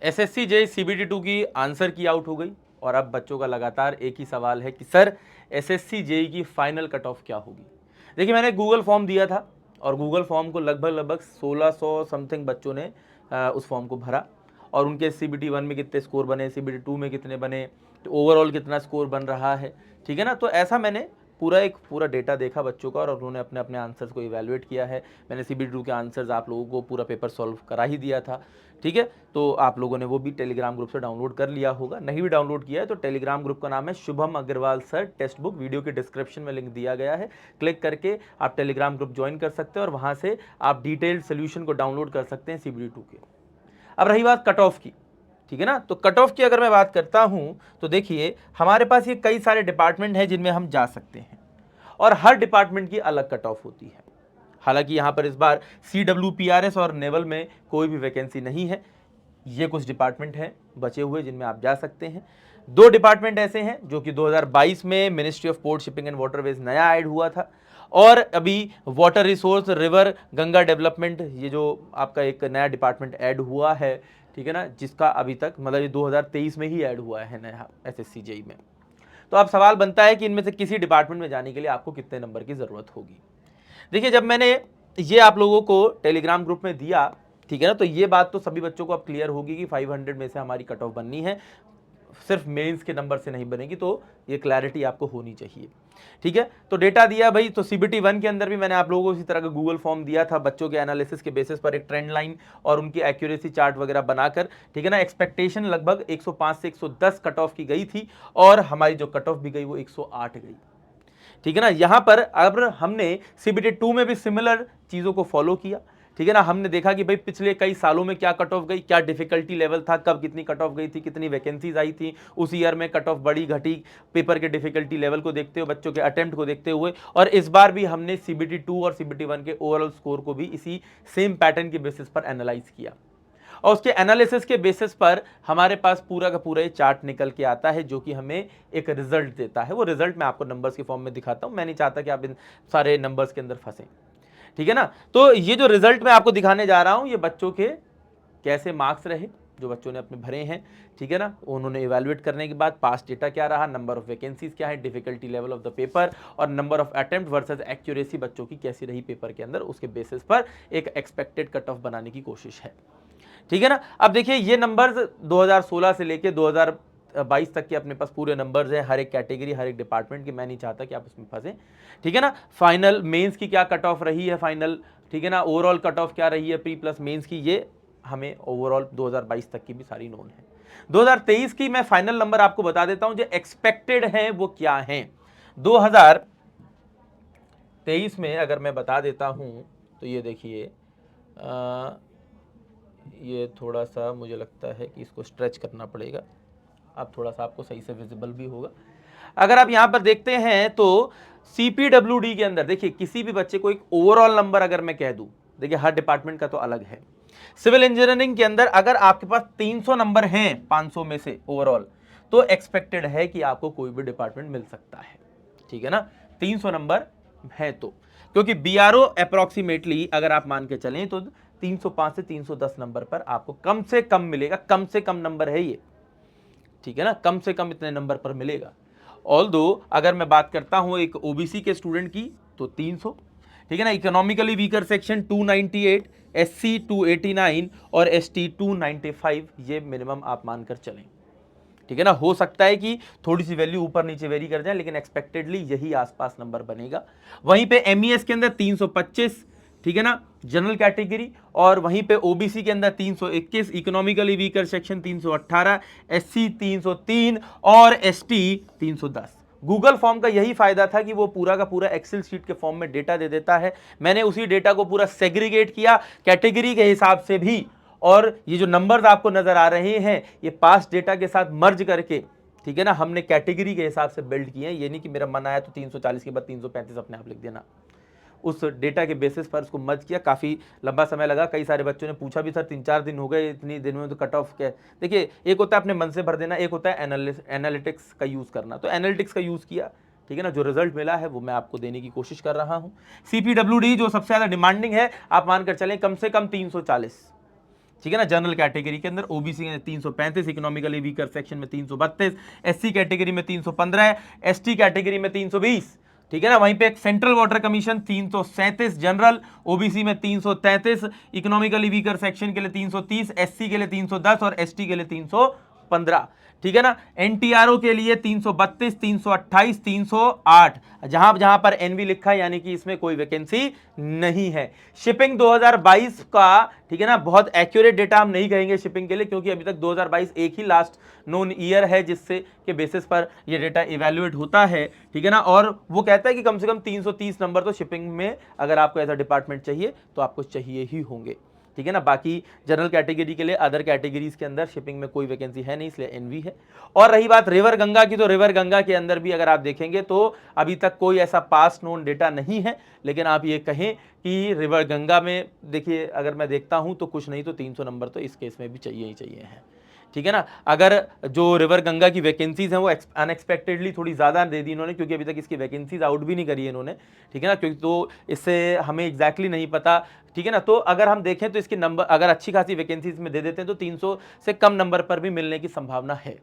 SSC JEE CBT 2 की answer की out हो गई और अब बच्चों का लगातार एक ही सवाल है कि सर एसएससी जेईई की फाइनल कट ऑफ क्या होगी। देखिए मैंने गूगल फॉर्म दिया था और गूगल फॉर्म को लगभग 1600 समथिंग बच्चों ने उस फॉर्म को भरा और उनके सीबीटी 1 में कितने स्कोर बने, सीबीटी 2 में कितने बने, तो ओवरऑल कितना स्कोर बन रहा है, ठीक है ना। तो ऐसा मैंने पूरा डेटा देखा बच्चों का और उन्होंने अपने अपने आंसर्स को इवैल्यूएट किया है। मैंने सीबीटी 2 के आंसर्स आप लोगों को पूरा पेपर सॉल्व करा ही दिया था, ठीक है। तो आप लोगों ने वो भी टेलीग्राम ग्रुप से डाउनलोड कर लिया होगा, नहीं भी डाउनलोड किया है तो टेलीग्राम ग्रुप का नाम है Shubham Agarwal sir textbook, video के डिस्क्रिप्शन में लिंक दिया गया है, क्लिक करके आप टेलीग्राम ग्रुप ज्वाइन कर सकते हैं और वहां से आप डिटेल्ड सोल्यूशन को डाउनलोड कर सकते हैं सीबीटी 2 के। अब रही बात कट ऑफ की, ठीक है ना, तो कट ऑफ की अगर मैं बात करता हूं तो देखिए हमारे पास ये कई सारे डिपार्टमेंट हैं जिनमें हम जा सकते हैं और हर डिपार्टमेंट की अलग कट ऑफ होती है। हालांकि यहां पर इस बार CWPRS और नेवल में कोई भी वैकेंसी नहीं है। ये कुछ डिपार्टमेंट हैं बचे हुए जिनमें आप जा सकते हैं। दो डिपार्टमेंट ऐसे हैं जो कि 2022 में ministry of port shipping and waterways नया ऐड हुआ था और अभी water resource river Ganga development, ये जो आपका एक नया डिपार्टमेंट ऐड हुआ है, ठीक है ना, जिसका अभी तक मतलब ये 2023 में ही ऐड हुआ है नया एसएससी जेईई में। तो अब सवाल बनता है कि इनमें से किसी डिपार्टमेंट में जाने के लिए आपको कितने नंबर की जरूरत होगी। देखिए जब मैंने ये आप लोगों को टेलीग्राम ग्रुप में दिया, ठीक है ना, तो ये बात तो सभी बच्चों को अब क्लियर होगी कि 500 में से हमारी कट ऑफ बननी है, सिर्फ मेंस के नंबर से नहीं बनेगी, तो ये क्लैरिटी आपको होनी चाहिए, ठीक है। तो डेटा दिया भाई, तो सीबीटी 1 के अंदर भी मैंने आप लोगों को इसी तरह का गूगल फॉर्म दिया था बच्चों के एनालिसिस के बेसिस पर एक ट्रेंड लाइन और उनकी एक्यूरेसी चार्ट वगैरह बनाकर, ठीक है ना। एक्सपेक्टेशन लगभग 105 से 110 कट ऑफ की गई थी और हमारी जो कट ऑफ भी गई वो 108 गई, ठीक है ना। यहां पर अब हमने सीबीटी 2 में भी सिमिलर चीजों को फॉलो किया, ठीक है ना। हमने देखा कि भाई पिछले कई सालों में क्या कट ऑफ गई, क्या डिफिकल्टी लेवल था, कब कितनी कट ऑफ गई थी, कितनी वैकेंसीज आई थी, उस ईयर में कट ऑफ बढ़ी घटी, पेपर के डिफिकल्टी लेवल को देखते हुए, बच्चों के अटेम्प्ट को देखते हुए। और इस बार भी हमने सीबीटी 2 और सीबीटी 1 के ओवरऑल स्कोर को भी इसी सेम पैटर्न के बेसिस पर एनालाइज किया और उसके एनालिसिस के बेसिस पर हमारे पास पूरा का पूरा ये चार्ट निकल के आता है जो कि हमें एक रिजल्ट देता है। वो रिजल्ट मैं आपको नंबर्स के फॉर्म में दिखाता हूं, मैं नहीं चाहता कि आप इन सारे नंबर्स के अंदर फंसें, ठीक है ना। तो ये जो रिजल्ट मैं आपको दिखाने जा रहा हूं ये बच्चों के कैसे मार्क्स रहे जो बच्चों ने अपने भरे हैं, ठीक है ना। उन्होंने इवैल्यूएट करने के बाद पास डेटा क्या रहा, नंबर ऑफ वैकेंसीज क्या है, difficulty level of the paper और number of attempt versus accuracy बच्चों की कैसी रही पेपर के अंदर, उसके बेसिस पर एक एक्सपेक्टेड कट ऑफ बनाने की कोशिश है, ठीक है ना। अब देखिए ये नंबर्स 2016 से लेके 2022 तक के अपने पास पूरे नंबर्स हैं, हर एक कैटेगरी हर एक डिपार्टमेंट की, मैं नहीं चाहता कि आप इसमें फंसे, ठीक है ना। फाइनल मेंस की क्या कट ऑफ रही है फाइनल, ठीक है ना, ओवरऑल कट ऑफ क्या रही है प्री प्लस मेंस की, ये हमें ओवरऑल 2022 तक की भी सारी नोन है। 2023 की मैं फाइनल नंबर आपको बता देता हूं जो एक्सपेक्टेड है वो क्या है। 2023 में अगर मैं बता देता हूं तो ये देखिए, ये थोड़ा सा मुझे लगता है कि इसको स्ट्रेच करना पड़ेगा, अब थोड़ा सा आपको सही से विजिबल भी होगा। अगर आप यहां पर देखते हैं तो सीपीडब्ल्यूडी के अंदर देखिए किसी भी बच्चे को एक ओवरऑल नंबर अगर मैं कह दूं, देखिए हर डिपार्टमेंट का तो अलग है। सिविल इंजीनियरिंग के अंदर अगर आपके पास 300 नंबर हैं 500 में से ओवरऑल, तो एक्सपेक्टेड है कि आपको कोई भी डिपार्टमेंट मिल सकता है, ठीक है ना, 300 नंबर है तो, क्योंकि बीआरओ अप्रोक्सीमेटली अगर आप मान के चलें तो 305 से 310 नंबर पर आपको कम से कम मिलेगा, कम से कम नंबर है ये, ठीक है ना, कम से कम इतने नंबर पर मिलेगा। ऑल्दो अगर मैं बात करता हूं एक ओबीसी के स्टूडेंट की तो 300, ठीक है ना, इकोनॉमिकली वीकर सेक्शन 298, एससी 289 और एसटी 295, ये मिनिमम आप मानकर चलें, ठीक है ना। हो सकता है कि थोड़ी सी वैल्यू ऊपर नीचे वेरी कर जाए लेकिन एक्सपेक्टेडली यही आसपास नंबर बनेगा। वहीं पे एमईएस के अंदर 325, ठीक है ना, जनरल कैटेगरी, और वहीं पे ओबीसी के अंदर 321, इकोनॉमिकली वीकर सेक्शन 318, एससी 303 और एसटी 310। गूगल फॉर्म का यही फायदा था कि वो पूरा का पूरा एक्सेल शीट के फॉर्म में डेटा दे देता है। मैंने उसी डेटा को पूरा सेग्रीगेट किया कैटेगरी के हिसाब से भी, और ये जो नंबर्स आपको नजर आ रहे हैं ये पास्ट डेटा के साथ मर्ज करके, ठीक है ना, हमने कैटेगरी के हिसाब से बिल्ड किए हैं। ये नहीं कि मेरा मन आया तो 340 के बाद 335 अपने आप लिख देना, उस डेटा के बेसिस पर उसको मर्ज किया। काफ़ी लंबा समय लगा, कई सारे बच्चों ने पूछा भी सर 3-4 दिन हो गए, इतनी दिन में तो कट ऑफ क्या है। देखिए एक होता है अपने मन से भर देना, एक होता है एनालिटिक्स का यूज़ करना, तो एनालिटिक्स का यूज़ किया, ठीक है ना। जो रिजल्ट मिला है वो मैं आपको देने की कोशिश कर रहा हूँ। सीपीडब्ल्यूडी जो सबसे ज़्यादा डिमांडिंग है, आप मानकर चलें कम से कम 340, ठीक है ना। जनरल कैटेगरी के अंदर ओबीसी में 335, इकोनॉमिकली वीकर सेक्शन में 332, एससी कैटेगरी में 315, एसटी कैटेगरी में 320, ठीक है ना। वहीं पे एक central water commission 337, general OBC में 333, इकोनॉमिकली वीकर सेक्शन के लिए 330, एससी के लिए 310 और एसटी के लिए 315, ठीक है ना। एनटीआरओ के लिए 332, 328, 308, जहां जहां पर एनवी लिखा है यानी कि इसमें कोई वैकेंसी नहीं है। शिपिंग 2022 का, ठीक है ना, बहुत एक्यूरेट डेटा हम नहीं कहेंगे शिपिंग के लिए, क्योंकि अभी तक 2022 एक ही लास्ट नोन ईयर है जिससे के बेसिस पर ये डेटा इवैल्यूएट होता है, ठीक है ना। और वो कहता है कि कम से कम 330 नंबर तो शिपिंग में अगर आपको ऐसा डिपार्टमेंट चाहिए तो आपको चाहिए ही होंगे, ठीक है ना। बाकी जनरल कैटेगरी के लिए अदर कैटेगरीज के अंदर शिपिंग में कोई वैकेंसी है नहीं, इसलिए एनवी है। और रही बात रिवर गंगा की, तो रिवर गंगा के अंदर भी अगर आप देखेंगे तो अभी तक कोई ऐसा पास नोन डेटा नहीं है, लेकिन आप ये कहें कि रिवर गंगा में देखिए अगर मैं देखता हूं तो कुछ नहीं तो 300 नंबर तो इस केस में भी चाहिए ही चाहिए हैं, ठीक है ना। अगर जो रिवर गंगा की वैकेंसीज हैं वो अनएक्सपेक्टेडली थोड़ी ज़्यादा दे दी इन्होंने, क्योंकि अभी तक इसकी वैकेंसीज आउट भी नहीं करी है इन्होंने, ठीक है ना। क्योंकि तो इससे हमें एग्जैक्टली नहीं पता, ठीक है ना। तो अगर हम देखें तो इसके नंबर अगर अच्छी खासी वैकेंसीज में दे देते हैं तो 300 से कम नंबर पर भी मिलने की संभावना है,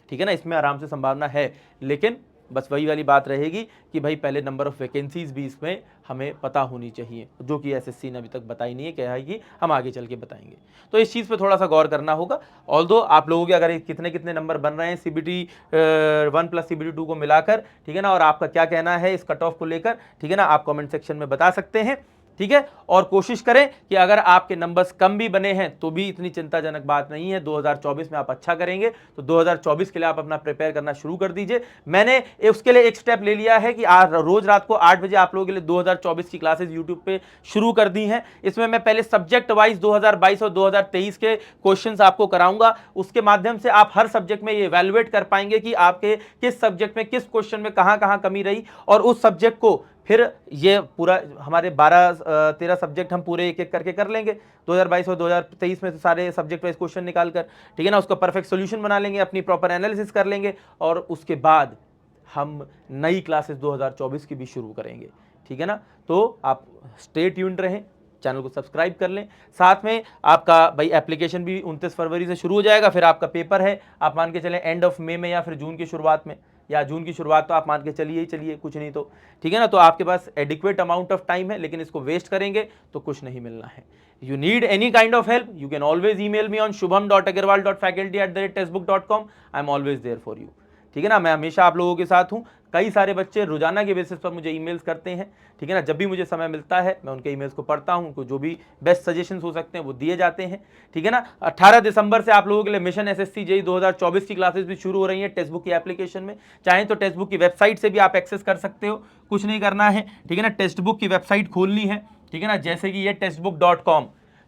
ठीक है ना। इसमें आराम से संभावना है, लेकिन बस वही वाली बात रहेगी कि भाई पहले नंबर ऑफ वैकेंसीज भी इसमें हमें पता होनी चाहिए, जो कि एसएससी ने अभी तक बताई नहीं है, क्या है कि हम आगे चल के बताएंगे। तो इस चीज़ पे थोड़ा सा गौर करना होगा। ऑल्दो आप लोगों के अगर कितने कितने नंबर बन रहे हैं सीबीटी 1 प्लस सीबीटी 2 को मिलाकर, ठीक है ना, और आपका क्या कहना है इस कट ऑफ को लेकर, ठीक है ना, आप कॉमेंट सेक्शन में बता सकते हैं, ठीक है। और कोशिश करें कि अगर आपके नंबर्स कम भी बने हैं तो भी इतनी चिंताजनक बात नहीं है। 2024 में आप अच्छा करेंगे तो 2024 के लिए आप अपना प्रिपेयर करना शुरू कर दीजिए। मैंने उसके लिए एक स्टेप ले लिया है कि आज रोज रात को 8 बजे आप लोगों के लिए 2024 की क्लासेस यूट्यूब पे शुरू कर दी हैं। इसमें मैं पहले सब्जेक्ट वाइज 2022 और 2023 के क्वेश्चंस आपको कराऊंगा, उसके माध्यम से आप हर सब्जेक्ट में ये इवैल्यूएट कर पाएंगे कि आपके किस सब्जेक्ट में किस क्वेश्चन में कहां कहां कमी रही, और उस सब्जेक्ट को फिर ये पूरा हमारे 12-13 सब्जेक्ट हम पूरे एक एक करके कर लेंगे 2022 और 2023 में से सारे सब्जेक्ट वाइज क्वेश्चन निकाल कर, ठीक है ना। उसका परफेक्ट सॉल्यूशन बना लेंगे, अपनी प्रॉपर एनालिसिस कर लेंगे, और उसके बाद हम नई क्लासेस 2024 की भी शुरू करेंगे, ठीक है ना। तो आप स्टे ट्यून्ड रहें, चैनल को सब्सक्राइब कर लें। साथ में आपका भाई एप्लीकेशन भी 29 फरवरी से शुरू हो जाएगा, फिर आपका पेपर है आप मान के चलें एंड ऑफ मई में या फिर जून की शुरुआत में, या जून की शुरुआत तो आप मान के चलिए ही चलिए, कुछ नहीं तो, ठीक है ना। तो आपके पास एडिक्वेट अमाउंट ऑफ टाइम है, लेकिन इसको वेस्ट करेंगे तो कुछ नहीं मिलना है। You need any kind of help, you can always email me on shubham.agarwal.faculty@textbook.com। I am always there for you, ठीक है ना। मैं हमेशा आप लोगों के साथ हूं। कई सारे बच्चे रोजाना के बेसिस पर मुझे ईमेल्स करते हैं, ठीक है ना। जब भी मुझे समय मिलता है मैं उनके ईमेल्स को पढ़ता हूं, उनको जो भी बेस्ट सजेशंस हो सकते हैं वो दिए जाते हैं, ठीक है ना। 18 दिसंबर से आप लोगों के लिए मिशन एसएससी जेईई 2024 की क्लासेस भी शुरू हो रही हैं टेक्स्ट बुक की एप्लीकेशन में। चाहें तो टेक्स्ट बुक की वेबसाइट से भी आप एक्सेस कर सकते हो, कुछ नहीं करना है, ठीक है ना। टेक्स्ट बुक की वेबसाइट खोलनी है, ठीक है ना, जैसे कि ये textbook.com।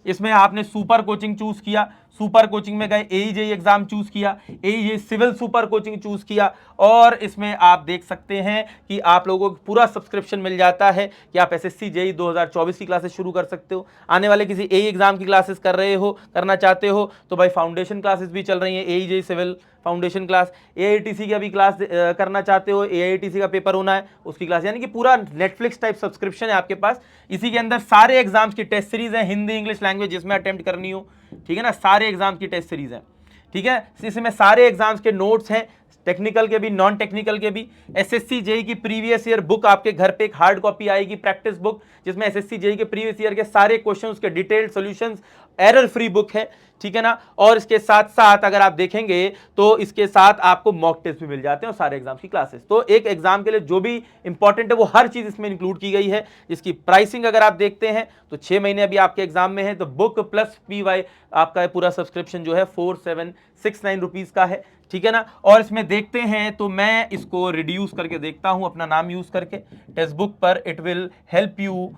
इसमें आपने सुपर कोचिंग चूज किया, सुपर कोचिंग में गए, एईजेई एग्जाम चूज किया, AEJE civil super coaching choose किया, और इसमें आप देख सकते हैं कि आप लोगों को पूरा सब्सक्रिप्शन मिल जाता है कि आप एसएससी जेईई 2024 की क्लासेस शुरू कर सकते हो। आने वाले किसी एई एग्जाम की क्लासेस कर रहे हो, करना चाहते हो तो भाई फाउंडेशन क्लासेस भी चल रही हैं, AEJE civil foundation class, AITC की अभी क्लास करना चाहते हो, एआईटीसी का पेपर होना है उसकी क्लास, यानी कि पूरा नेटफ्लिक्स टाइप सब्सक्रिप्शन है आपके पास। इसी के अंदर सारे एग्जाम्स की टेस्ट सीरीज है, हिंदी इंग्लिश लैंग्वेज जिसमें अटेम्प्ट करनी हो, ठीक है ना, सारे एग्जाम्स की टेस्ट सीरीज है, ठीक है। इसमें सारे एग्जाम्स के नोट्स हैं, टेक्निकल के भी नॉन टेक्निकल के भी। एसएससी जेईई की प्रीवियस ईयर बुक आपके घर पे एक हार्ड कॉपी आएगी, प्रैक्टिस बुक, जिसमें एसएससी जेईई के प्रीवियस ईयर के सारे क्वेश्चंस के detailed solutions, error free book है, ठीक है ना। और इसके साथ साथ अगर आप देखेंगे तो इसके साथ आपको मॉक टेस्ट भी मिल जाते हैं और सारे एग्जाम्स की क्लासेस। तो एक एग्जाम के लिए जो भी इंपॉर्टेंट है वो हर चीज इसमें इंक्लूड की गई है। इसकी प्राइसिंग अगर आप देखते हैं तो 6 महीने अभी आपके एग्जाम में है, तो बुक प्लस पीवाई आपका पूरा सब्सक्रिप्शन जो है 4769 रुपीज का है, ठीक है ना। और इसमें देखते हैं तो मैं इसको रिड्यूस करके देखता हूं अपना नाम यूज करके टेक्स्ट बुक पर, it will help you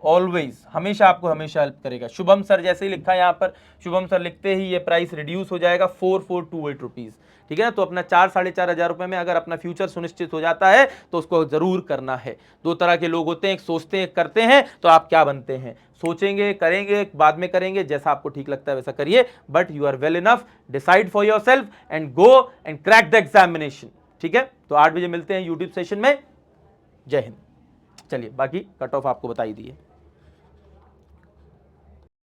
always, हमेशा आपको हमेशा हेल्प करेगा। शुभम सर जैसे ही लिखा है यहाँ पर, शुभम सर लिखते ही ये प्राइस रिड्यूस हो जाएगा 4428 रुपीज, ठीक है ना। तो अपना 4-4.5 हज़ार रुपए में अगर अपना फ्यूचर सुनिश्चित हो जाता है तो उसको जरूर करना है। दो तरह के लोग होते हैं, एक सोचते हैं एक करते हैं, तो आप क्या बनते हैं? सोचेंगे, करेंगे, बाद में करेंगे, जैसा आपको ठीक लगता है वैसा करिए, but you are well enough, decide for yourself and go and crack the examination, ठीक है। तो 8 बजे मिलते हैं यूट्यूब सेशन में। जय हिंद। चलिए बाकी कट ऑफ आपको बताई दी है।